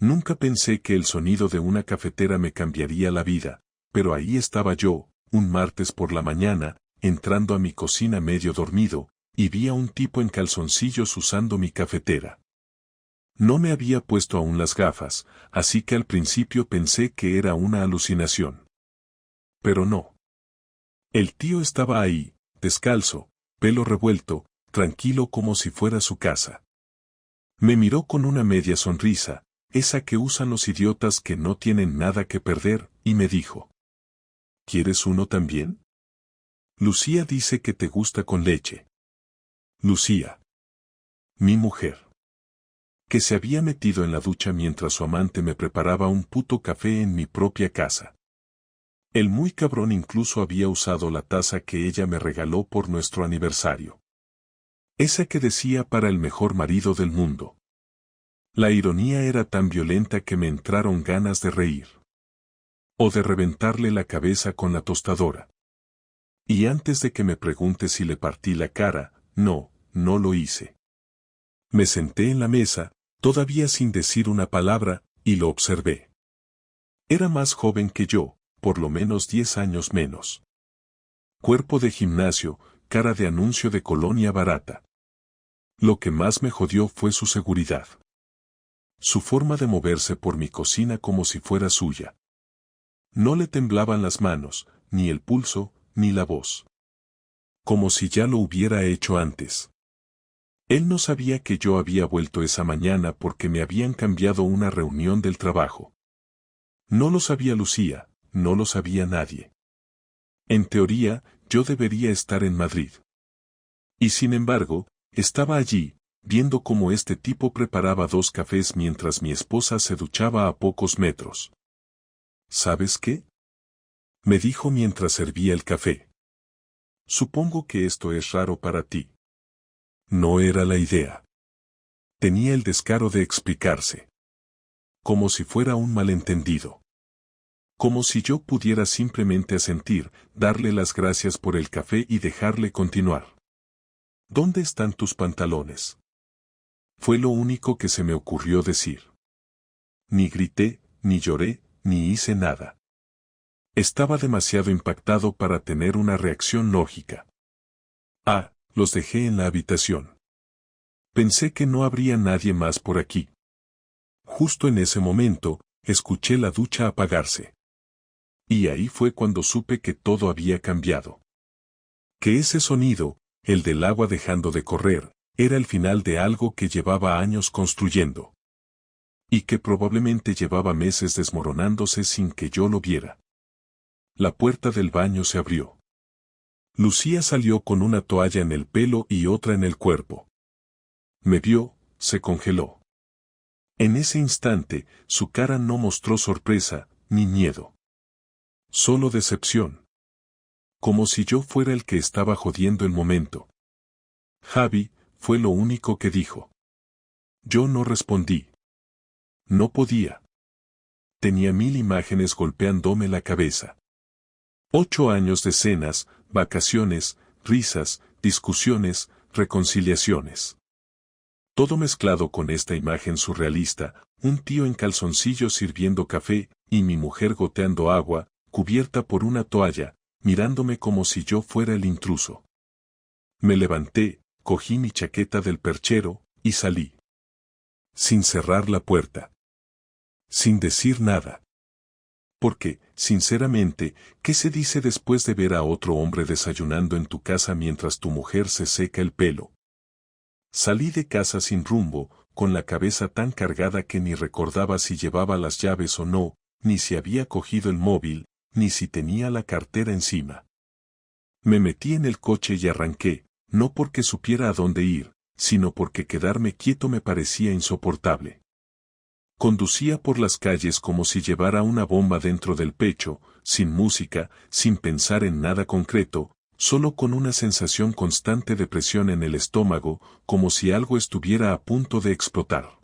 Nunca pensé que el sonido de una cafetera me cambiaría la vida, pero ahí estaba yo, un martes por la mañana, entrando a mi cocina medio dormido, y vi a un tipo en calzoncillos usando mi cafetera. No me había puesto aún las gafas, así que al principio pensé que era una alucinación. Pero no. El tío estaba ahí, descalzo, pelo revuelto, tranquilo como si fuera su casa. Me miró con una media sonrisa, esa que usan los idiotas que no tienen nada que perder, y me dijo: ¿Quieres uno también? Lucía dice que te gusta con leche. Lucía. Mi mujer. Que se había metido en la ducha mientras su amante me preparaba un puto café en mi propia casa. El muy cabrón incluso había usado la taza que ella me regaló por nuestro aniversario. Esa que decía para el mejor marido del mundo. La ironía era tan violenta que me entraron ganas de reír. O de reventarle la cabeza con la tostadora. Y antes de que me pregunte si le partí la cara, no lo hice. Me senté en la mesa, todavía sin decir una palabra, y lo observé. Era más joven que yo, por lo menos 10 años menos. Cuerpo de gimnasio, cara de anuncio de colonia barata. Lo que más me jodió fue su seguridad. Su forma de moverse por mi cocina como si fuera suya. No le temblaban las manos, ni el pulso, ni la voz. Como si ya lo hubiera hecho antes. Él no sabía que yo había vuelto esa mañana porque me habían cambiado una reunión del trabajo. No lo sabía Lucía, no lo sabía nadie. En teoría, yo debería estar en Madrid. Y sin embargo, estaba allí, viendo cómo este tipo preparaba 2 cafés mientras mi esposa se duchaba a pocos metros. ¿Sabes qué? Me dijo mientras servía el café. Supongo que esto es raro para ti. No era la idea. Tenía el descaro de explicarse. Como si fuera un malentendido. Como si yo pudiera simplemente asentir, darle las gracias por el café y dejarle continuar. ¿Dónde están tus pantalones? Fue lo único que se me ocurrió decir. Ni grité, ni lloré, ni hice nada. Estaba demasiado impactado para tener una reacción lógica. Los dejé en la habitación. Pensé que no habría nadie más por aquí. Justo en ese momento, escuché la ducha apagarse. Y ahí fue cuando supe que todo había cambiado. Que ese sonido, el del agua dejando de correr, era el final de algo que llevaba años construyendo. Y que probablemente llevaba meses desmoronándose sin que yo lo viera. La puerta del baño se abrió. Lucía salió con una toalla en el pelo y otra en el cuerpo. Me vio, se congeló. En ese instante, su cara no mostró sorpresa, ni miedo. Solo decepción. Como si yo fuera el que estaba jodiendo el momento. Javi, fue lo único que dijo. Yo no respondí. No podía. Tenía 1000 imágenes golpeándome la cabeza. 8 años de cenas, vacaciones, risas, discusiones, reconciliaciones. Todo mezclado con esta imagen surrealista, un tío en calzoncillos sirviendo café, y mi mujer goteando agua, cubierta por una toalla, mirándome como si yo fuera el intruso. Me levanté, cogí mi chaqueta del perchero, y salí. Sin cerrar la puerta. Sin decir nada. Porque, sinceramente, ¿qué se dice después de ver a otro hombre desayunando en tu casa mientras tu mujer se seca el pelo? Salí de casa sin rumbo, con la cabeza tan cargada que ni recordaba si llevaba las llaves o no, ni si había cogido el móvil, ni si tenía la cartera encima. Me metí en el coche y arranqué, no porque supiera a dónde ir, sino porque quedarme quieto me parecía insoportable. Conducía por las calles como si llevara una bomba dentro del pecho, sin música, sin pensar en nada concreto, solo con una sensación constante de presión en el estómago, como si algo estuviera a punto de explotar.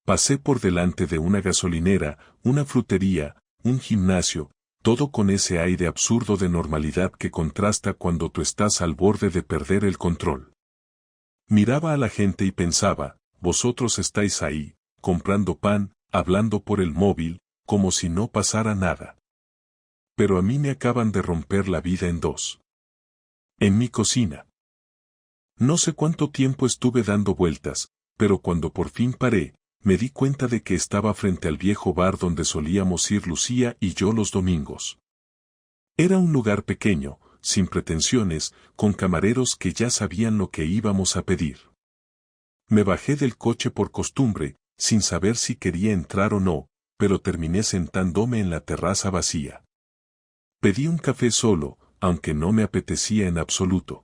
Pasé por delante de una gasolinera, una frutería, un gimnasio, todo con ese aire absurdo de normalidad que contrasta cuando tú estás al borde de perder el control. Miraba a la gente y pensaba, vosotros estáis ahí, comprando pan, hablando por el móvil, como si no pasara nada. Pero a mí me acaban de romper la vida en dos. En mi cocina. No sé cuánto tiempo estuve dando vueltas, pero cuando por fin paré, me di cuenta de que estaba frente al viejo bar donde solíamos ir Lucía y yo los domingos. Era un lugar pequeño, sin pretensiones, con camareros que ya sabían lo que íbamos a pedir. Me bajé del coche por costumbre, sin saber si quería entrar o no, pero terminé sentándome en la terraza vacía. Pedí un café solo, aunque no me apetecía en absoluto.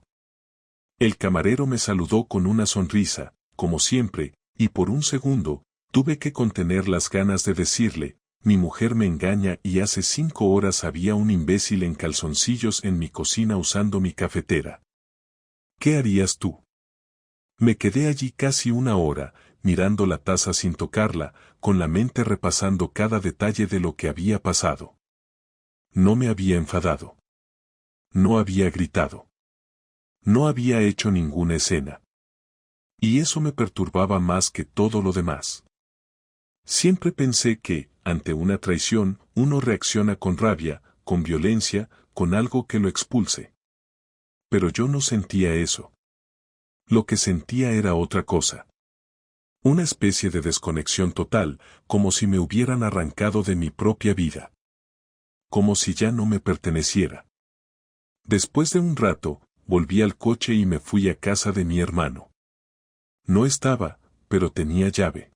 El camarero me saludó con una sonrisa, como siempre, y por un segundo, tuve que contener las ganas de decirle, mi mujer me engaña y hace 5 horas había un imbécil en calzoncillos en mi cocina usando mi cafetera. ¿Qué harías tú? Me quedé allí casi 1 hora, mirando la taza sin tocarla, con la mente repasando cada detalle de lo que había pasado. No me había enfadado. No había gritado. No había hecho ninguna escena. Y eso me perturbaba más que todo lo demás. Siempre pensé que, ante una traición, uno reacciona con rabia, con violencia, con algo que lo expulse. Pero yo no sentía eso. Lo que sentía era otra cosa. Una especie de desconexión total, como si me hubieran arrancado de mi propia vida. Como si ya no me perteneciera. Después de un rato, volví al coche y me fui a casa de mi hermano. No estaba, pero tenía llave.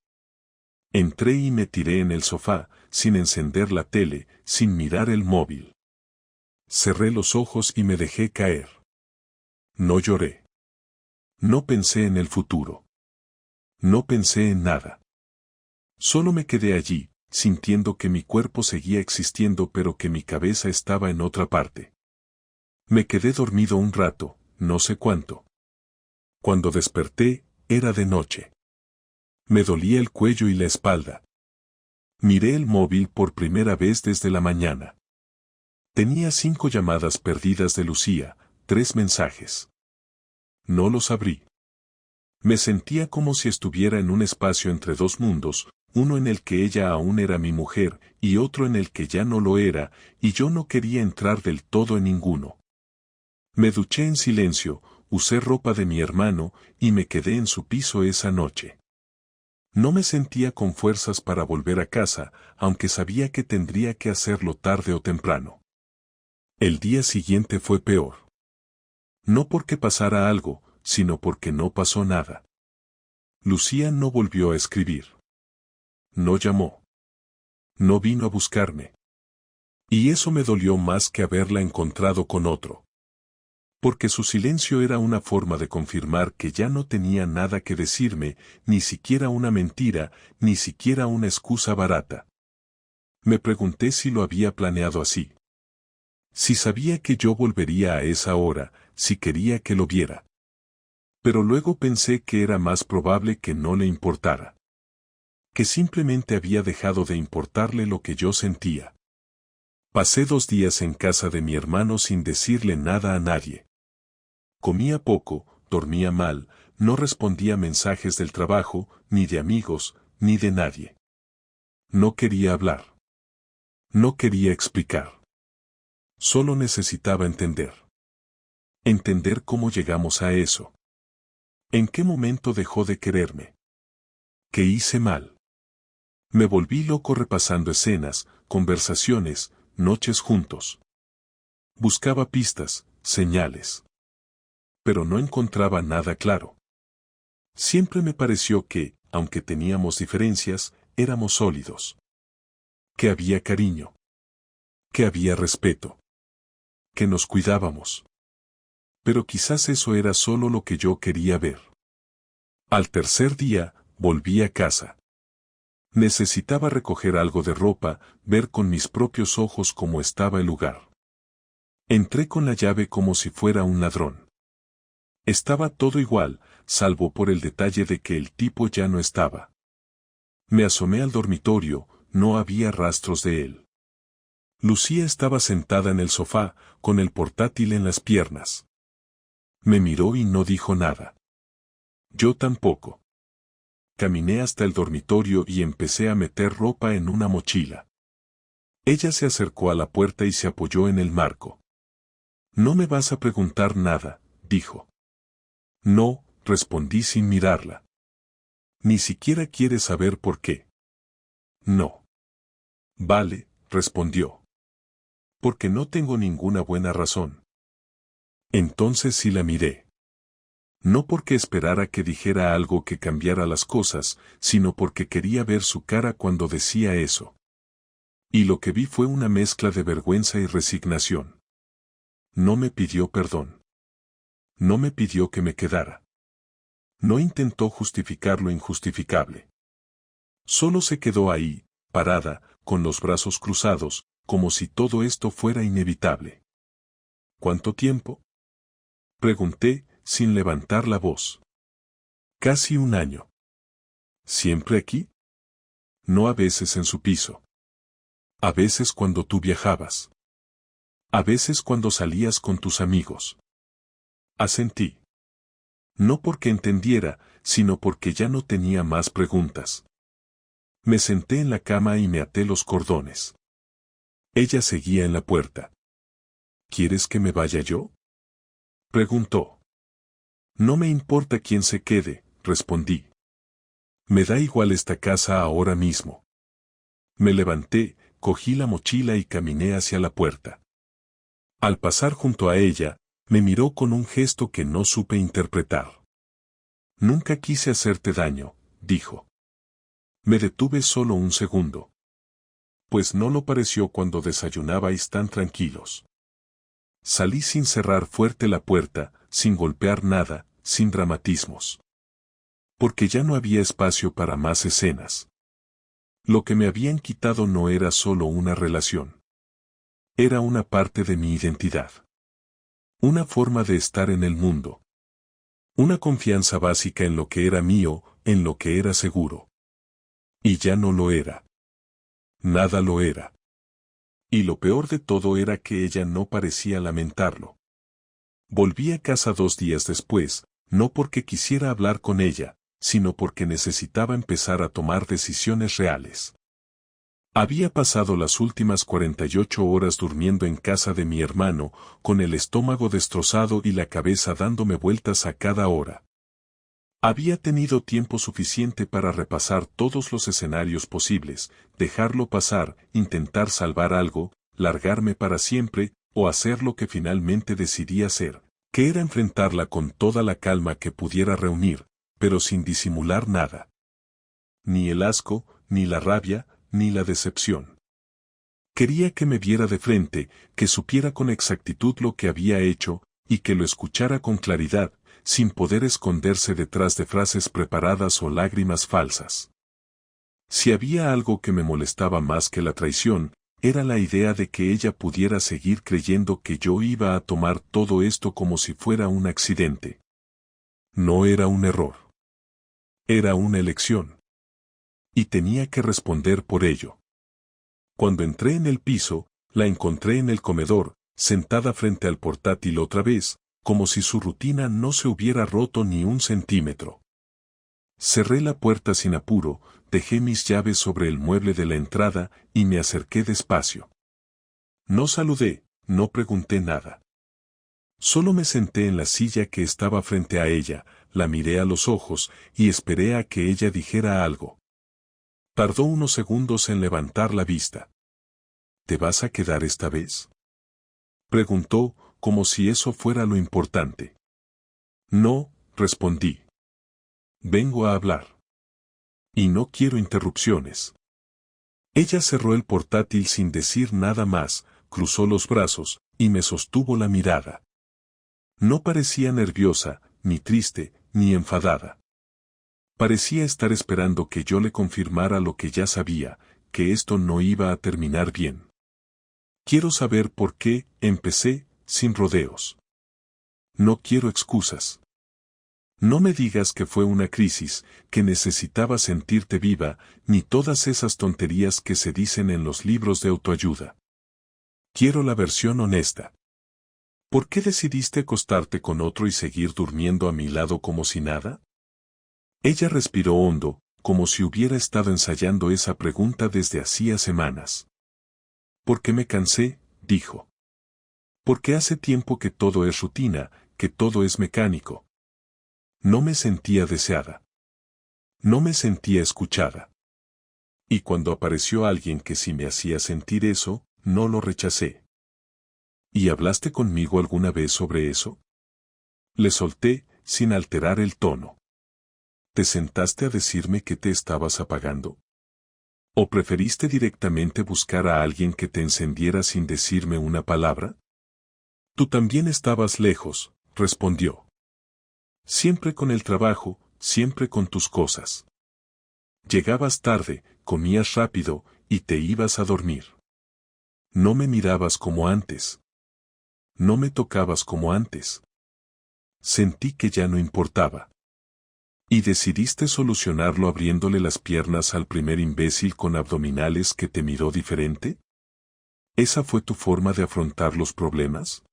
Entré y me tiré en el sofá, sin encender la tele, sin mirar el móvil. Cerré los ojos y me dejé caer. No lloré. No pensé en el futuro. No pensé en nada. Solo me quedé allí, sintiendo que mi cuerpo seguía existiendo pero que mi cabeza estaba en otra parte. Me quedé dormido un rato, no sé cuánto. Cuando desperté, era de noche. Me dolía el cuello y la espalda. Miré el móvil por primera vez desde la mañana. Tenía 5 llamadas perdidas de Lucía, 3 mensajes. No los abrí. Me sentía como si estuviera en un espacio entre dos mundos, uno en el que ella aún era mi mujer y otro en el que ya no lo era, y yo no quería entrar del todo en ninguno. Me duché en silencio, usé ropa de mi hermano y me quedé en su piso esa noche. No me sentía con fuerzas para volver a casa, aunque sabía que tendría que hacerlo tarde o temprano. El día siguiente fue peor. No porque pasara algo, sino porque no pasó nada. Lucía no volvió a escribir. No llamó. No vino a buscarme. Y eso me dolió más que haberla encontrado con otro. Porque su silencio era una forma de confirmar que ya no tenía nada que decirme, ni siquiera una mentira, ni siquiera una excusa barata. Me pregunté si lo había planeado así. Si sabía que yo volvería a esa hora, si quería que lo viera. Pero luego pensé que era más probable que no le importara. Que simplemente había dejado de importarle lo que yo sentía. Pasé 2 días en casa de mi hermano sin decirle nada a nadie. Comía poco, dormía mal, no respondía mensajes del trabajo, ni de amigos, ni de nadie. No quería hablar. No quería explicar. Solo necesitaba entender. Entender cómo llegamos a eso. ¿En qué momento dejó de quererme? ¿Qué hice mal? Me volví loco repasando escenas, conversaciones, noches juntos. Buscaba pistas, señales. Pero no encontraba nada claro. Siempre me pareció que, aunque teníamos diferencias, éramos sólidos. Que había cariño. Que había respeto. Que nos cuidábamos. Pero quizás eso era solo lo que yo quería ver. Al tercer día, volví a casa. Necesitaba recoger algo de ropa, ver con mis propios ojos cómo estaba el lugar. Entré con la llave como si fuera un ladrón. Estaba todo igual, salvo por el detalle de que el tipo ya no estaba. Me asomé al dormitorio, no había rastros de él. Lucía estaba sentada en el sofá, con el portátil en las piernas. Me miró y no dijo nada. Yo tampoco. caminé hasta el dormitorio y empecé a meter ropa en una mochila. Ella se acercó a la puerta y se apoyó en el marco. «No me vas a preguntar nada», dijo. «No», respondí sin mirarla. «Ni siquiera quieres saber por qué». «No». «Vale», respondió. «Porque no tengo ninguna buena razón». Entonces sí la miré. No porque esperara que dijera algo que cambiara las cosas, sino porque quería ver su cara cuando decía eso. Y lo que vi fue una mezcla de vergüenza y resignación. No me pidió perdón. No me pidió que me quedara. No intentó justificar lo injustificable. Solo se quedó ahí, parada, con los brazos cruzados, como si todo esto fuera inevitable. ¿Cuánto tiempo?, pregunté, sin levantar la voz. «Casi un año». «¿Siempre aquí?» «No, a veces en su piso. A veces cuando tú viajabas. A veces cuando salías con tus amigos». Asentí. No porque entendiera, sino porque ya no tenía más preguntas. Me senté en la cama y me até los cordones. Ella seguía en la puerta. «¿Quieres que me vaya yo?», preguntó. «No me importa quién se quede», respondí. «Me da igual esta casa ahora mismo». Me levanté, cogí la mochila y caminé hacia la puerta. Al pasar junto a ella, me miró con un gesto que no supe interpretar. «Nunca quise hacerte daño», dijo. Me detuve solo un segundo. Pues no lo pareció cuando desayunabais tan tranquilos. Salí sin cerrar fuerte la puerta, sin golpear nada, sin dramatismos. Porque ya no había espacio para más escenas. Lo que me habían quitado no era solo una relación. Era una parte de mi identidad. Una forma de estar en el mundo. Una confianza básica en lo que era mío, en lo que era seguro. Y ya no lo era. Nada lo era. Y lo peor de todo era que ella no parecía lamentarlo. Volví a casa 2 días después, no porque quisiera hablar con ella, sino porque necesitaba empezar a tomar decisiones reales. Había pasado las últimas 48 horas durmiendo en casa de mi hermano, con el estómago destrozado y la cabeza dándome vueltas a cada hora. Había tenido tiempo suficiente para repasar todos los escenarios posibles, dejarlo pasar, intentar salvar algo, largarme para siempre, o hacer lo que finalmente decidí hacer, que era enfrentarla con toda la calma que pudiera reunir, pero sin disimular nada. Ni el asco, ni la rabia, ni la decepción. Quería que me viera de frente, que supiera con exactitud lo que había hecho, y que lo escuchara con claridad, sin poder esconderse detrás de frases preparadas o lágrimas falsas. Si había algo que me molestaba más que la traición, era la idea de que ella pudiera seguir creyendo que yo iba a tomar todo esto como si fuera un accidente. No era un error. Era una elección. Y tenía que responder por ello. Cuando entré en el piso, la encontré en el comedor, sentada frente al portátil otra vez, como si su rutina no se hubiera roto ni un centímetro. Cerré la puerta sin apuro, dejé mis llaves sobre el mueble de la entrada y me acerqué despacio. No saludé, no pregunté nada. Solo me senté en la silla que estaba frente a ella, la miré a los ojos y esperé a que ella dijera algo. Tardó unos segundos en levantar la vista. ¿Te vas a quedar esta vez?, preguntó, como si eso fuera lo importante. No, respondí. Vengo a hablar. Y no quiero interrupciones. Ella cerró el portátil sin decir nada más, cruzó los brazos, y me sostuvo la mirada. No parecía nerviosa, ni triste, ni enfadada. Parecía estar esperando que yo le confirmara lo que ya sabía, que esto no iba a terminar bien. Quiero saber por qué, empecé, sin rodeos. No quiero excusas. No me digas que fue una crisis, que necesitabas sentirte viva, ni todas esas tonterías que se dicen en los libros de autoayuda. Quiero la versión honesta. ¿Por qué decidiste acostarte con otro y seguir durmiendo a mi lado como si nada? Ella respiró hondo, como si hubiera estado ensayando esa pregunta desde hacía semanas. «Porque me cansé», dijo. «Porque hace tiempo que todo es rutina, que todo es mecánico. No me sentía deseada. No me sentía escuchada. Y cuando apareció alguien que sí me hacía sentir eso, no lo rechacé». «¿Y hablaste conmigo alguna vez sobre eso?». Le solté, sin alterar el tono. «¿Te sentaste a decirme que te estabas apagando? ¿O preferiste directamente buscar a alguien que te encendiera sin decirme una palabra?». «Tú también estabas lejos», respondió. «Siempre con el trabajo, siempre con tus cosas. Llegabas tarde, comías rápido, y te ibas a dormir. No me mirabas como antes. No me tocabas como antes. Sentí que ya no importaba. Y decidiste solucionarlo abriéndole las piernas al primer imbécil con abdominales que te miró diferente». «¿Esa fue tu forma de afrontar los problemas?».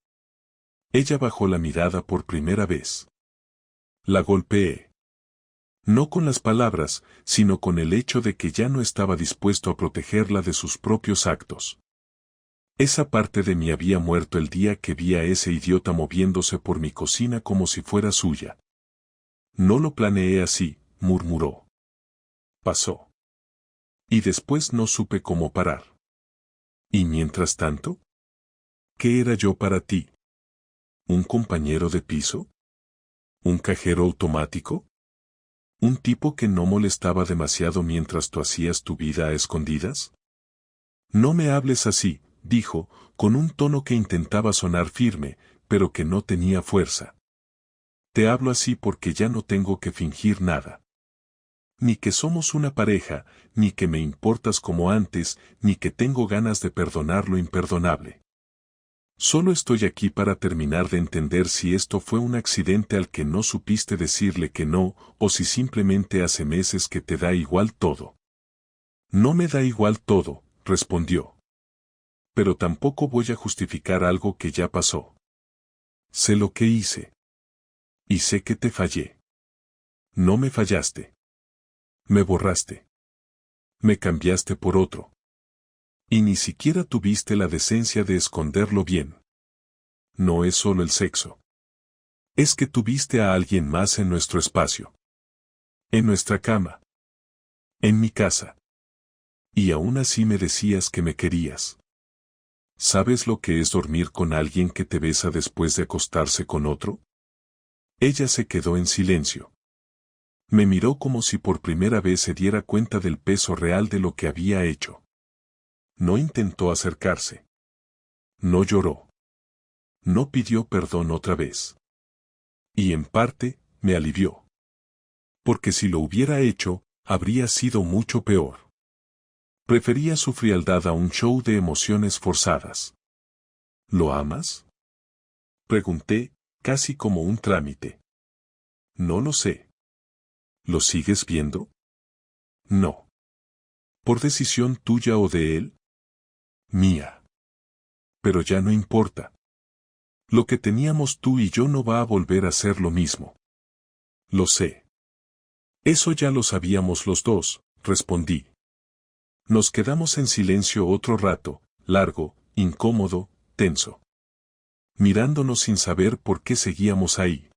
Ella bajó la mirada por primera vez. La golpeé. No con las palabras, sino con el hecho de que ya no estaba dispuesto a protegerla de sus propios actos. Esa parte de mí había muerto el día que vi a ese idiota moviéndose por mi cocina como si fuera suya. «No lo planeé así», murmuró. «Pasó. Y después no supe cómo parar». «¿Y mientras tanto? ¿Qué era yo para ti? ¿Un compañero de piso? ¿Un cajero automático? ¿Un tipo que no molestaba demasiado mientras tú hacías tu vida a escondidas?». «No me hables así», dijo, con un tono que intentaba sonar firme, pero que no tenía fuerza. «Te hablo así porque ya no tengo que fingir nada. Ni que somos una pareja, ni que me importas como antes, ni que tengo ganas de perdonar lo imperdonable. Solo estoy aquí para terminar de entender si esto fue un accidente al que no supiste decirle que no, o si simplemente hace meses que te da igual todo». «No me da igual todo», respondió. «Pero tampoco voy a justificar algo que ya pasó. Sé lo que hice. Y sé que te fallé. No me fallaste. Me borraste. Me cambiaste por otro. Y ni siquiera tuviste la decencia de esconderlo bien. No es solo el sexo. Es que tuviste a alguien más en nuestro espacio. En nuestra cama. En mi casa. Y aún así me decías que me querías. ¿Sabes lo que es dormir con alguien que te besa después de acostarse con otro?». Ella se quedó en silencio. Me miró como si por primera vez se diera cuenta del peso real de lo que había hecho. No intentó acercarse. No lloró. No pidió perdón otra vez. Y en parte, me alivió. Porque si lo hubiera hecho, habría sido mucho peor. Prefería su frialdad a un show de emociones forzadas. «¿Lo amas?», pregunté, casi como un trámite. «No lo sé». «¿Lo sigues viendo?». «No». «¿Por decisión tuya o de él?». «Mía». «Pero ya no importa. Lo que teníamos tú y yo no va a volver a ser lo mismo». «Lo sé». «Eso ya lo sabíamos los dos», respondí. Nos quedamos en silencio otro rato, largo, incómodo, tenso. Mirándonos sin saber por qué seguíamos ahí.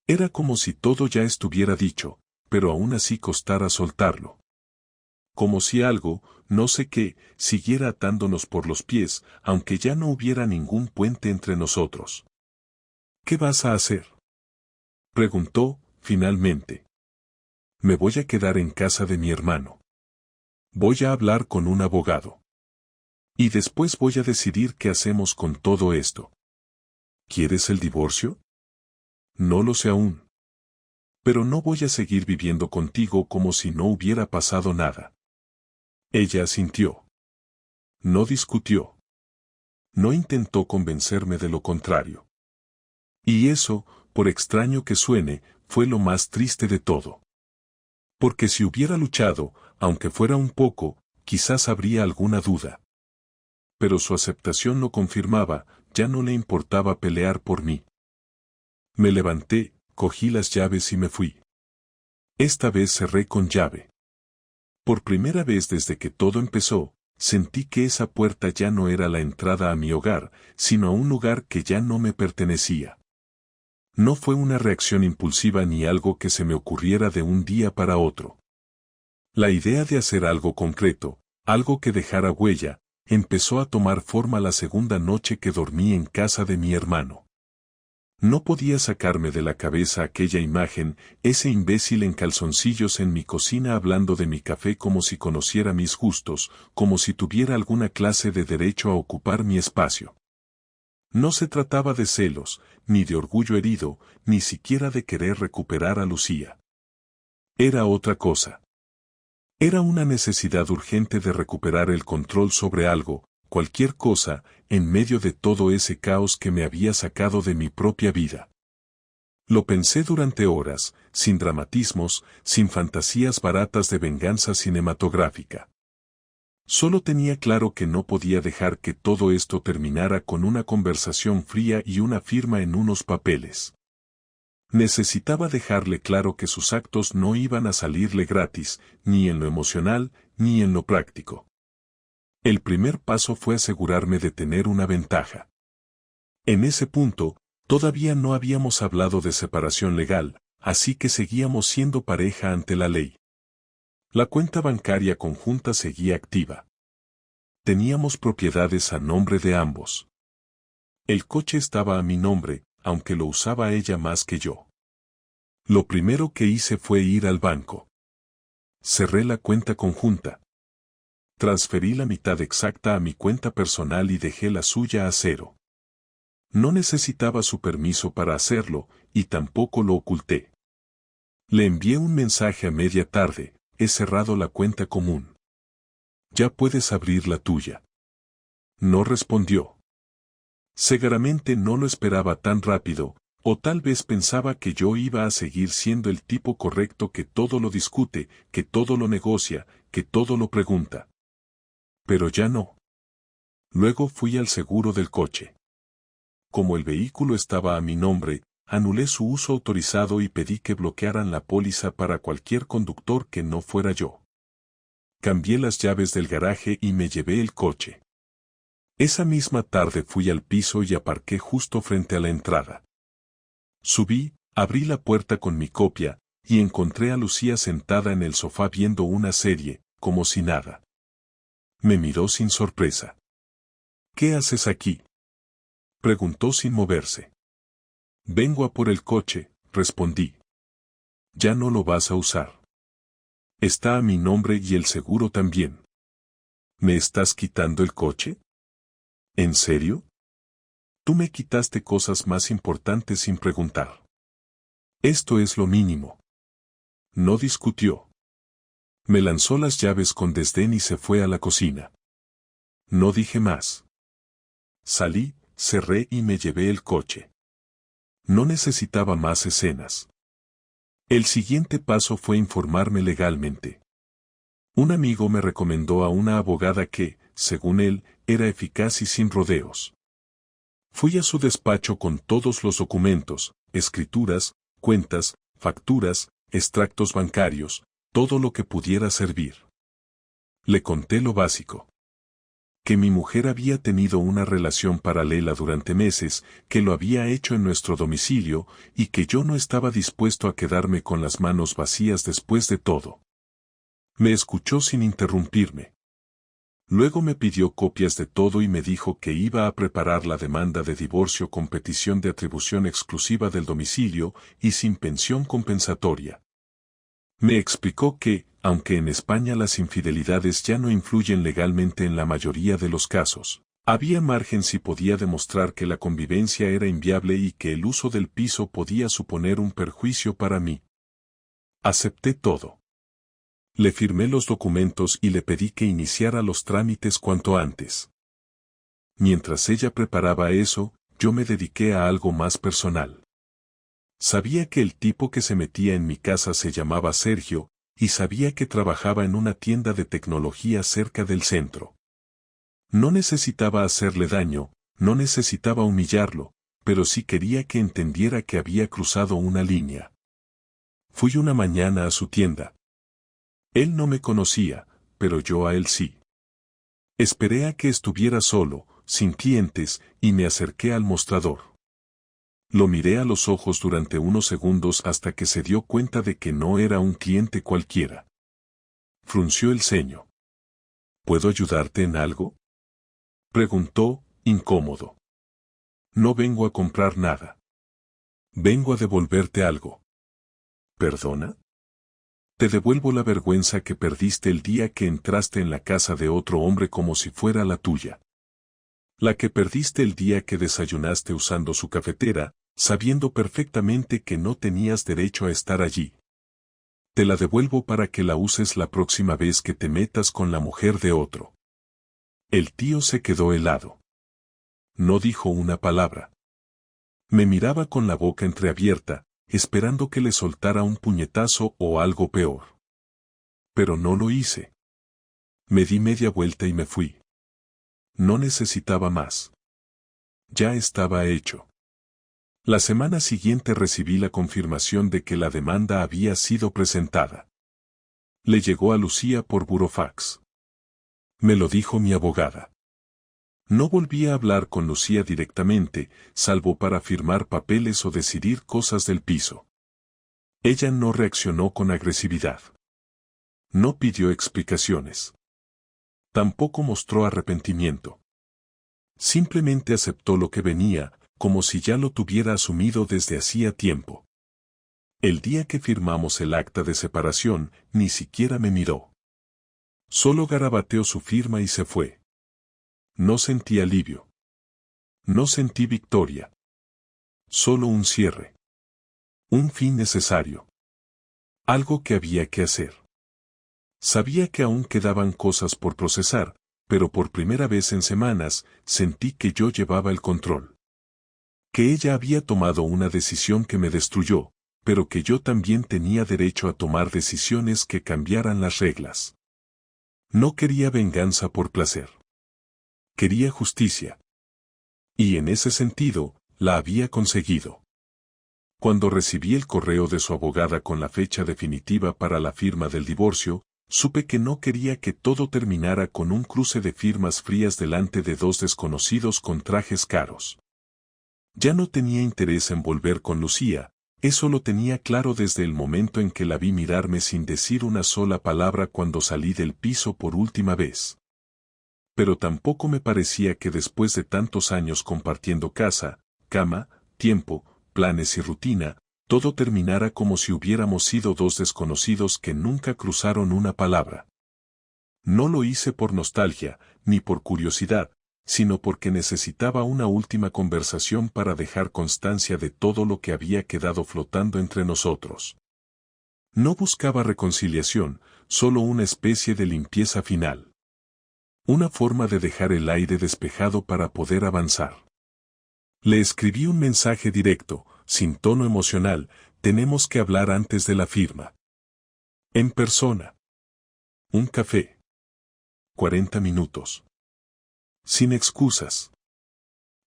Era como si todo ya estuviera dicho, pero aún así costara soltarlo. Como si algo, no sé qué, siguiera atándonos por los pies, aunque ya no hubiera ningún puente entre nosotros. «¿Qué vas a hacer?», preguntó, finalmente. «Me voy a quedar en casa de mi hermano. Voy a hablar con un abogado. Y después voy a decidir qué hacemos con todo esto». «¿Quieres el divorcio?». «No lo sé aún. Pero no voy a seguir viviendo contigo como si no hubiera pasado nada». Ella asintió. No discutió. No intentó convencerme de lo contrario. Y eso, por extraño que suene, fue lo más triste de todo. Porque si hubiera luchado, aunque fuera un poco, quizás habría alguna duda. Pero su aceptación lo confirmaba, ya no le importaba pelear por mí. Me levanté, cogí las llaves y me fui. Esta vez cerré con llave. Por primera vez desde que todo empezó, sentí que esa puerta ya no era la entrada a mi hogar, sino a un lugar que ya no me pertenecía. No fue una reacción impulsiva ni algo que se me ocurriera de un día para otro. La idea de hacer algo concreto, algo que dejara huella, empezó a tomar forma la segunda noche que dormí en casa de mi hermano. No podía sacarme de la cabeza aquella imagen, ese imbécil en calzoncillos en mi cocina hablando de mi café como si conociera mis gustos, como si tuviera alguna clase de derecho a ocupar mi espacio. No se trataba de celos, ni de orgullo herido, ni siquiera de querer recuperar a Lucía. Era otra cosa. Era una necesidad urgente de recuperar el control sobre algo, cualquier cosa, en medio de todo ese caos que me había sacado de mi propia vida. Lo pensé durante horas, sin dramatismos, sin fantasías baratas de venganza cinematográfica. Solo tenía claro que no podía dejar que todo esto terminara con una conversación fría y una firma en unos papeles. Necesitaba dejarle claro que sus actos no iban a salirle gratis, ni en lo emocional, ni en lo práctico. El primer paso fue asegurarme de tener una ventaja. En ese punto, todavía no habíamos hablado de separación legal, así que seguíamos siendo pareja ante la ley. La cuenta bancaria conjunta seguía activa. Teníamos propiedades a nombre de ambos. El coche estaba a mi nombre, aunque lo usaba ella más que yo. Lo primero que hice fue ir al banco. Cerré la cuenta conjunta. Transferí la mitad exacta a mi cuenta personal y dejé la suya a cero. No necesitaba su permiso para hacerlo, y tampoco lo oculté. Le envié un mensaje a media tarde: he cerrado la cuenta común. Ya puedes abrir la tuya. No respondió. Seguramente no lo esperaba tan rápido, o tal vez pensaba que yo iba a seguir siendo el tipo correcto que todo lo discute, que todo lo negocia, que todo lo pregunta. Pero ya no. Luego fui al seguro del coche. Como el vehículo estaba a mi nombre, anulé su uso autorizado y pedí que bloquearan la póliza para cualquier conductor que no fuera yo. Cambié las llaves del garaje y me llevé el coche. Esa misma tarde fui al piso y aparqué justo frente a la entrada. Subí, abrí la puerta con mi copia, y encontré a Lucía sentada en el sofá viendo una serie, como si nada. Me miró sin sorpresa. ¿Qué haces aquí?, preguntó sin moverse. Vengo a por el coche, respondí. Ya no lo vas a usar. Está a mi nombre y el seguro también. ¿Me estás quitando el coche? ¿En serio? Tú me quitaste cosas más importantes sin preguntar. Esto es lo mínimo. No discutió. Me lanzó las llaves con desdén y se fue a la cocina. No dije más. Salí, cerré y me llevé el coche. No necesitaba más escenas. El siguiente paso fue informarme legalmente. Un amigo me recomendó a una abogada que, según él, era eficaz y sin rodeos. Fui a su despacho con todos los documentos, escrituras, cuentas, facturas, extractos bancarios, todo lo que pudiera servir. Le conté lo básico. Que mi mujer había tenido una relación paralela durante meses, que lo había hecho en nuestro domicilio, y que yo no estaba dispuesto a quedarme con las manos vacías después de todo. Me escuchó sin interrumpirme. Luego me pidió copias de todo y me dijo que iba a preparar la demanda de divorcio con petición de atribución exclusiva del domicilio y sin pensión compensatoria. Me explicó que, aunque en España las infidelidades ya no influyen legalmente en la mayoría de los casos, había margen si podía demostrar que la convivencia era inviable y que el uso del piso podía suponer un perjuicio para mí. Acepté todo. Le firmé los documentos y le pedí que iniciara los trámites cuanto antes. Mientras ella preparaba eso, yo me dediqué a algo más personal. Sabía que el tipo que se metía en mi casa se llamaba Sergio, y sabía que trabajaba en una tienda de tecnología cerca del centro. No necesitaba hacerle daño, no necesitaba humillarlo, pero sí quería que entendiera que había cruzado una línea. Fui una mañana a su tienda. Él no me conocía, pero yo a él sí. Esperé a que estuviera solo, sin clientes, y me acerqué al mostrador. Lo miré a los ojos durante unos segundos hasta que se dio cuenta de que no era un cliente cualquiera. Frunció el ceño. ¿Puedo ayudarte en algo?, preguntó, incómodo. No vengo a comprar nada. Vengo a devolverte algo. ¿Perdona? Te devuelvo la vergüenza que perdiste el día que entraste en la casa de otro hombre como si fuera la tuya. La que perdiste el día que desayunaste usando su cafetera, sabiendo perfectamente que no tenías derecho a estar allí. Te la devuelvo para que la uses la próxima vez que te metas con la mujer de otro. El tío se quedó helado. No dijo una palabra. Me miraba con la boca entreabierta, esperando que le soltara un puñetazo o algo peor. Pero no lo hice. Me di media vuelta y me fui. No necesitaba más. Ya estaba hecho. La semana siguiente recibí la confirmación de que la demanda había sido presentada. Le llegó a Lucía por burofax. Me lo dijo mi abogada. No volví a hablar con Lucía directamente, salvo para firmar papeles o decidir cosas del piso. Ella no reaccionó con agresividad. No pidió explicaciones. Tampoco mostró arrepentimiento. Simplemente aceptó lo que venía, como si ya lo tuviera asumido desde hacía tiempo. El día que firmamos el acta de separación, ni siquiera me miró. Solo garabateó su firma y se fue. No sentí alivio. No sentí victoria. Solo un cierre. Un fin necesario. Algo que había que hacer. Sabía que aún quedaban cosas por procesar, pero por primera vez en semanas, sentí que yo llevaba el control. Que ella había tomado una decisión que me destruyó, pero que yo también tenía derecho a tomar decisiones que cambiaran las reglas. No quería venganza por placer. Quería justicia. Y en ese sentido, la había conseguido. Cuando recibí el correo de su abogada con la fecha definitiva para la firma del divorcio, supe que no quería que todo terminara con un cruce de firmas frías delante de dos desconocidos con trajes caros. Ya no tenía interés en volver con Lucía, eso lo tenía claro desde el momento en que la vi mirarme sin decir una sola palabra cuando salí del piso por última vez. Pero tampoco me parecía que después de tantos años compartiendo casa, cama, tiempo, planes y rutina, todo terminara como si hubiéramos sido dos desconocidos que nunca cruzaron una palabra. No lo hice por nostalgia, ni por curiosidad, sino porque necesitaba una última conversación para dejar constancia de todo lo que había quedado flotando entre nosotros. No buscaba reconciliación, solo una especie de limpieza final. Una forma de dejar el aire despejado para poder avanzar. Le escribí un mensaje directo, sin tono emocional: tenemos que hablar antes de la firma. En persona. Un café. 40 minutos. Sin excusas.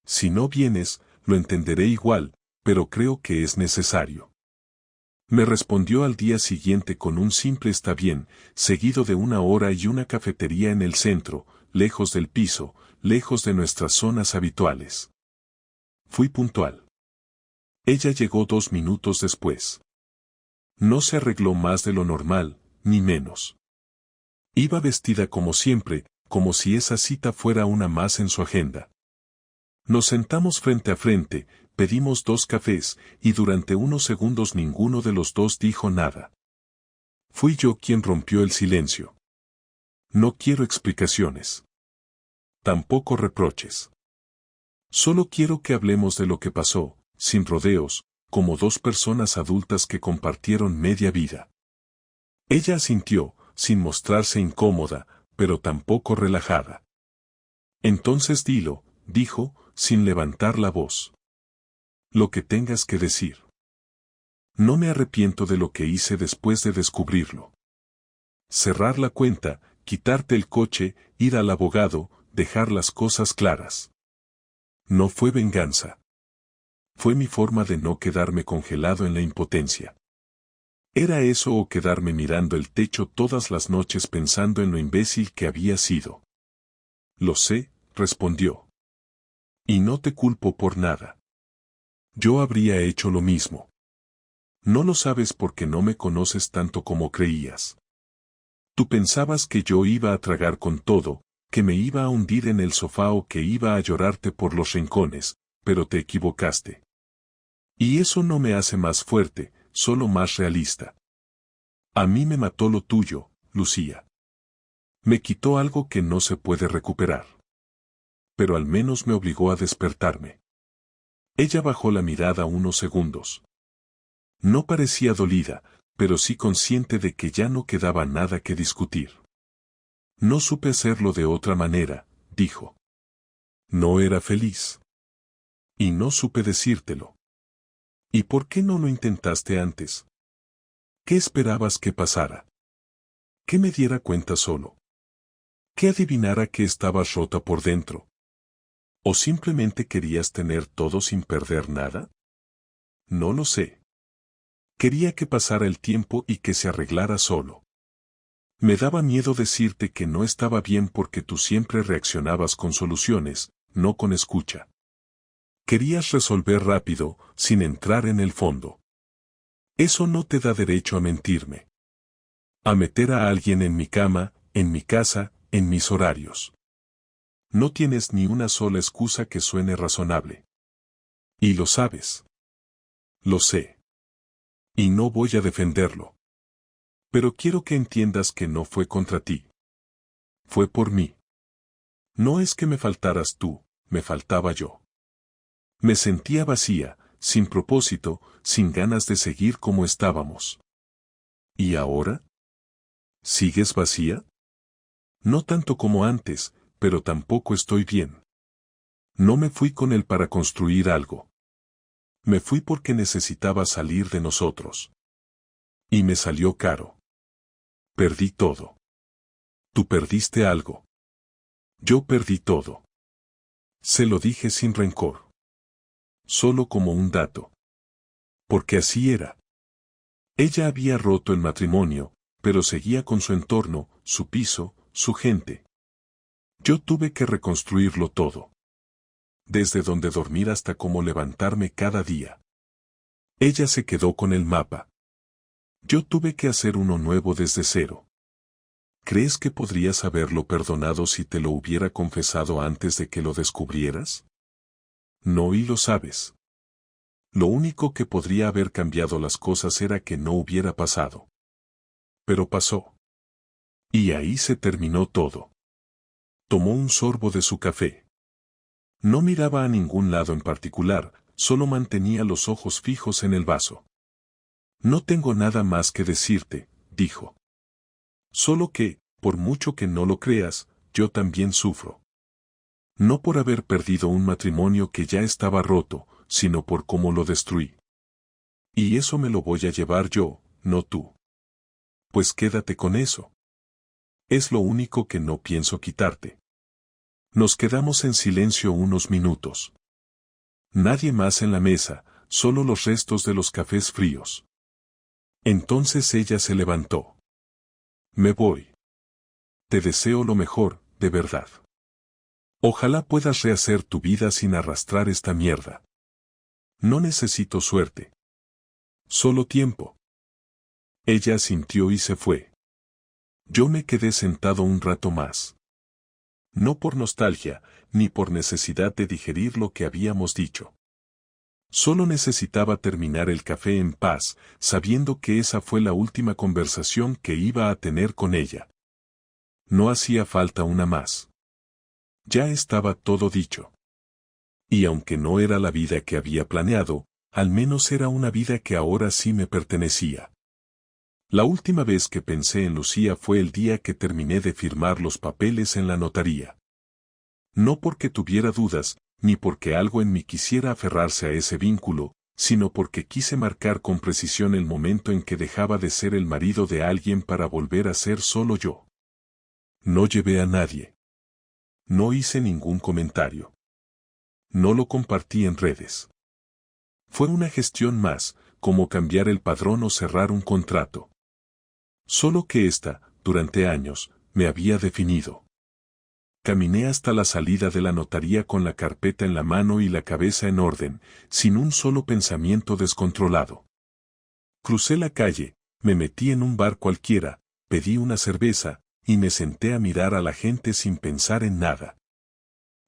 Si no vienes, lo entenderé igual, pero creo que es necesario. Me respondió al día siguiente con un simple está bien, seguido de una hora y una cafetería en el centro, lejos del piso, lejos de nuestras zonas habituales. Fui puntual. Ella llegó 2 minutos después. No se arregló más de lo normal, ni menos. Iba vestida como siempre, como si esa cita fuera una más en su agenda. Nos sentamos frente a frente, pedimos 2 cafés, y durante unos segundos ninguno de los dos dijo nada. Fui yo quien rompió el silencio. No quiero explicaciones. Tampoco reproches. Solo quiero que hablemos de lo que pasó, sin rodeos, como dos personas adultas que compartieron media vida. Ella asintió, sin mostrarse incómoda, pero tampoco relajada. Entonces dilo, dijo, sin levantar la voz. Lo que tengas que decir. No me arrepiento de lo que hice después de descubrirlo. Cerrar la cuenta, quitarte el coche, ir al abogado, dejar las cosas claras. No fue venganza. Fue mi forma de no quedarme congelado en la impotencia. ¿Era eso o quedarme mirando el techo todas las noches pensando en lo imbécil que había sido? Lo sé, respondió. Y no te culpo por nada. Yo habría hecho lo mismo. No lo sabes porque no me conoces tanto como creías. Tú pensabas que yo iba a tragar con todo, que me iba a hundir en el sofá o que iba a llorarte por los rincones, pero te equivocaste. Y eso no me hace más fuerte, solo más realista. A mí me mató lo tuyo, Lucía. Me quitó algo que no se puede recuperar. Pero al menos me obligó a despertarme. Ella bajó la mirada unos segundos. No parecía dolida, pero sí consciente de que ya no quedaba nada que discutir. No supe hacerlo de otra manera, dijo. No era feliz. Y no supe decírtelo. ¿Y por qué no lo intentaste antes? ¿Qué esperabas que pasara? ¿Que me diera cuenta solo? ¿Que adivinara que estabas rota por dentro? ¿O simplemente querías tener todo sin perder nada? No lo sé. Quería que pasara el tiempo y que se arreglara solo. Me daba miedo decirte que no estaba bien porque tú siempre reaccionabas con soluciones, no con escucha. Querías resolver rápido, sin entrar en el fondo. Eso no te da derecho a mentirme. A meter a alguien en mi cama, en mi casa, en mis horarios. No tienes ni una sola excusa que suene razonable. Y lo sabes. Lo sé. Y no voy a defenderlo. Pero quiero que entiendas que no fue contra ti. Fue por mí. No es que me faltaras tú, me faltaba yo. Me sentía vacía, sin propósito, sin ganas de seguir como estábamos. ¿Y ahora? ¿Sigues vacía? No tanto como antes, pero tampoco estoy bien. No me fui con él para construir algo. Me fui porque necesitaba salir de nosotros. Y me salió caro. Perdí todo. Tú perdiste algo. Yo perdí todo. Se lo dije sin rencor. Solo como un dato. Porque así era. Ella había roto el matrimonio, pero seguía con su entorno, su piso, su gente. Yo tuve que reconstruirlo todo. Desde donde dormir hasta cómo levantarme cada día. Ella se quedó con el mapa. Yo tuve que hacer uno nuevo desde cero. ¿Crees que podrías haberlo perdonado si te lo hubiera confesado antes de que lo descubrieras? No, y lo sabes. Lo único que podría haber cambiado las cosas era que no hubiera pasado. Pero pasó. Y ahí se terminó todo. Tomó un sorbo de su café. No miraba a ningún lado en particular, solo mantenía los ojos fijos en el vaso. No tengo nada más que decirte, dijo. Solo que, por mucho que no lo creas, yo también sufro. No por haber perdido un matrimonio que ya estaba roto, sino por cómo lo destruí. Y eso me lo voy a llevar yo, no tú. Pues quédate con eso. Es lo único que no pienso quitarte. Nos quedamos en silencio unos minutos. Nadie más en la mesa, solo los restos de los cafés fríos. Entonces ella se levantó. Me voy. Te deseo lo mejor, de verdad. Ojalá puedas rehacer tu vida sin arrastrar esta mierda. No necesito suerte. Solo tiempo. Ella asintió y se fue. Yo me quedé sentado un rato más. No por nostalgia, ni por necesidad de digerir lo que habíamos dicho. Solo necesitaba terminar el café en paz, sabiendo que esa fue la última conversación que iba a tener con ella. No hacía falta una más. Ya estaba todo dicho. Y aunque no era la vida que había planeado, al menos era una vida que ahora sí me pertenecía. La última vez que pensé en Lucía fue el día que terminé de firmar los papeles en la notaría. No porque tuviera dudas, ni porque algo en mí quisiera aferrarse a ese vínculo, sino porque quise marcar con precisión el momento en que dejaba de ser el marido de alguien para volver a ser solo yo. No llevé a nadie. No hice ningún comentario. No lo compartí en redes. Fue una gestión más, como cambiar el padrón o cerrar un contrato. Solo que esta, durante años, me había definido. Caminé hasta la salida de la notaría con la carpeta en la mano y la cabeza en orden, sin un solo pensamiento descontrolado. Crucé la calle, me metí en un bar cualquiera, pedí una cerveza, y me senté a mirar a la gente sin pensar en nada.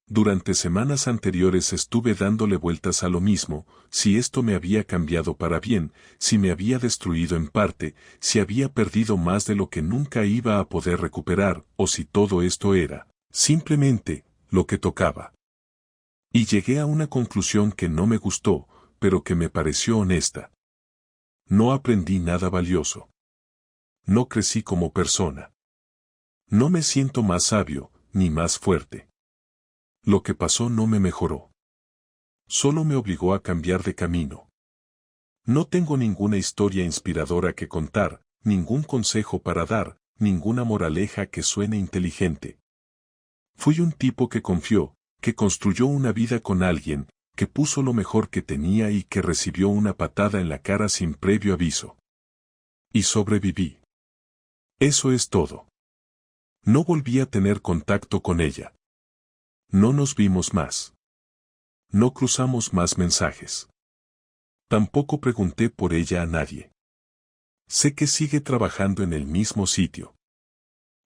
Durante semanas anteriores estuve dándole vueltas a lo mismo, si esto me había cambiado para bien, si me había destruido en parte, si había perdido más de lo que nunca iba a poder recuperar, o si todo esto era, simplemente, lo que tocaba. Y llegué a una conclusión que no me gustó, pero que me pareció honesta. No aprendí nada valioso. No crecí como persona. No me siento más sabio, ni más fuerte. Lo que pasó no me mejoró. Solo me obligó a cambiar de camino. No tengo ninguna historia inspiradora que contar, ningún consejo para dar, ninguna moraleja que suene inteligente. Fui un tipo que confió, que construyó una vida con alguien, que puso lo mejor que tenía y que recibió una patada en la cara sin previo aviso. Y sobreviví. Eso es todo. No volví a tener contacto con ella. No nos vimos más. No cruzamos más mensajes. Tampoco pregunté por ella a nadie. Sé que sigue trabajando en el mismo sitio.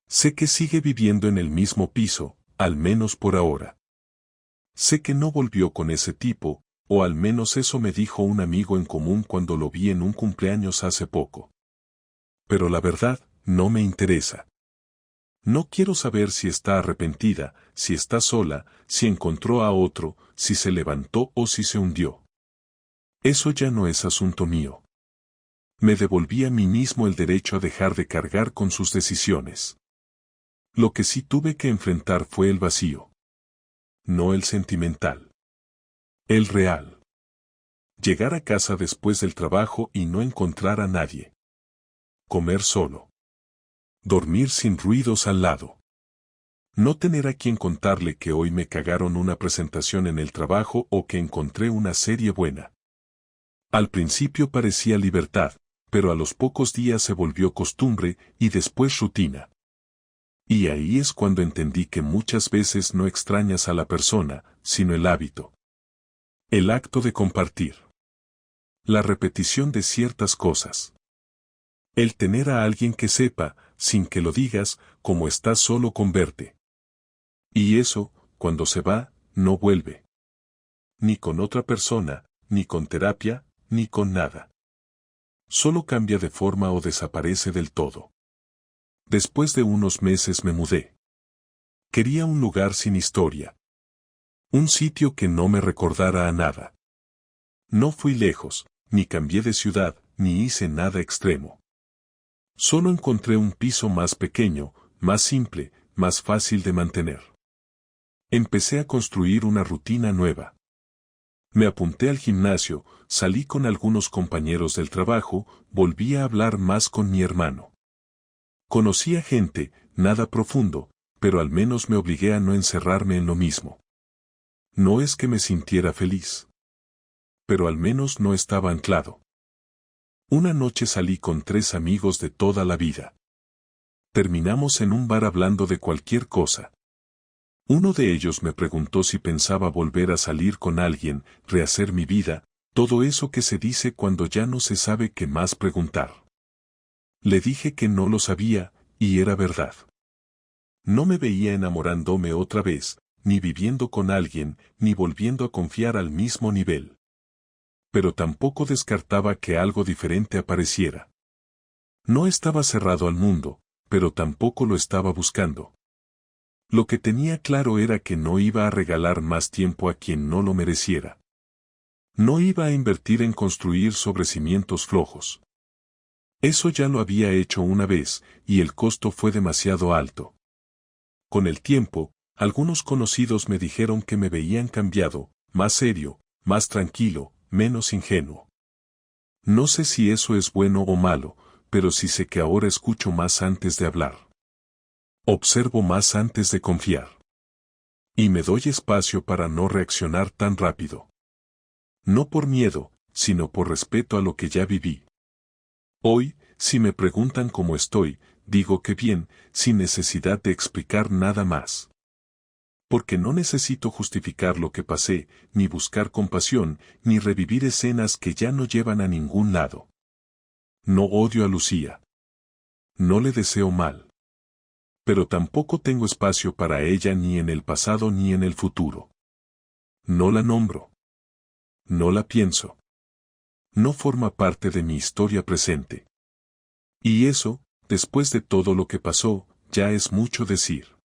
Sé que sigue viviendo en el mismo piso, al menos por ahora. Sé que no volvió con ese tipo, o al menos eso me dijo un amigo en común cuando lo vi en un cumpleaños hace poco. Pero la verdad, no me interesa. No quiero saber si está arrepentida, si está sola, si encontró a otro, si se levantó o si se hundió. Eso ya no es asunto mío. Me devolví a mí mismo el derecho a dejar de cargar con sus decisiones. Lo que sí tuve que enfrentar fue el vacío. No el sentimental. El real. Llegar a casa después del trabajo y no encontrar a nadie. Comer solo. Dormir sin ruidos al lado. No tener a quien contarle que hoy me cagaron una presentación en el trabajo o que encontré una serie buena. Al principio parecía libertad, pero a los pocos días se volvió costumbre y después rutina. Y ahí es cuando entendí que muchas veces no extrañas a la persona, sino el hábito. El acto de compartir. La repetición de ciertas cosas. El tener a alguien que sepa, sin que lo digas, cómo estás solo con verte. Y eso, cuando se va, no vuelve. Ni con otra persona, ni con terapia, ni con nada. Solo cambia de forma o desaparece del todo. Después de unos meses me mudé. Quería un lugar sin historia. Un sitio que no me recordara a nada. No fui lejos, ni cambié de ciudad, ni hice nada extremo. Solo encontré un piso más pequeño, más simple, más fácil de mantener. Empecé a construir una rutina nueva. Me apunté al gimnasio, salí con algunos compañeros del trabajo, volví a hablar más con mi hermano. Conocí a gente, nada profundo, pero al menos me obligué a no encerrarme en lo mismo. No es que me sintiera feliz. Pero al menos no estaba anclado. Una noche salí con 3 amigos de toda la vida. Terminamos en un bar hablando de cualquier cosa. Uno de ellos me preguntó si pensaba volver a salir con alguien, rehacer mi vida, todo eso que se dice cuando ya no se sabe qué más preguntar. Le dije que no lo sabía, y era verdad. No me veía enamorándome otra vez, ni viviendo con alguien, ni volviendo a confiar al mismo nivel. Pero tampoco descartaba que algo diferente apareciera. No estaba cerrado al mundo, pero tampoco lo estaba buscando. Lo que tenía claro era que no iba a regalar más tiempo a quien no lo mereciera. No iba a invertir en construir sobre cimientos flojos. Eso ya lo había hecho una vez, y el costo fue demasiado alto. Con el tiempo, algunos conocidos me dijeron que me veían cambiado, más serio, más tranquilo, menos ingenuo. No sé si eso es bueno o malo, pero sí sé que ahora escucho más antes de hablar. Observo más antes de confiar. Y me doy espacio para no reaccionar tan rápido. No por miedo, sino por respeto a lo que ya viví. Hoy, si me preguntan cómo estoy, digo que bien, sin necesidad de explicar nada más. Porque no necesito justificar lo que pasé, ni buscar compasión, ni revivir escenas que ya no llevan a ningún lado. No odio a Lucía. No le deseo mal. Pero tampoco tengo espacio para ella ni en el pasado ni en el futuro. No la nombro. No la pienso. No forma parte de mi historia presente. Y eso, después de todo lo que pasó, ya es mucho decir.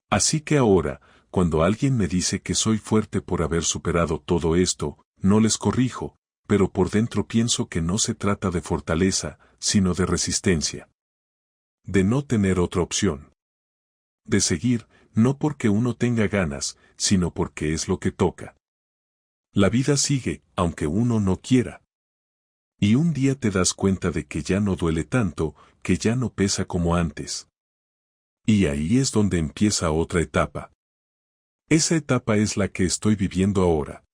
Así que ahora, cuando alguien me dice que soy fuerte por haber superado todo esto, no les corrijo, pero por dentro pienso que no se trata de fortaleza, sino de resistencia. De no tener otra opción. De seguir, no porque uno tenga ganas, sino porque es lo que toca. La vida sigue, aunque uno no quiera. Y un día te das cuenta de que ya no duele tanto, que ya no pesa como antes. Y ahí es donde empieza otra etapa. Esa etapa es la que estoy viviendo ahora.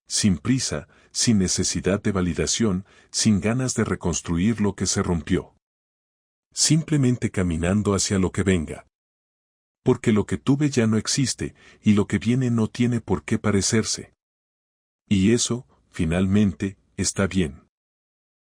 Sin prisa, sin necesidad de validación, sin ganas de reconstruir lo que se rompió. Simplemente caminando hacia lo que venga. Porque lo que tuve ya no existe, y lo que viene no tiene por qué parecerse. Y eso, finalmente, está bien.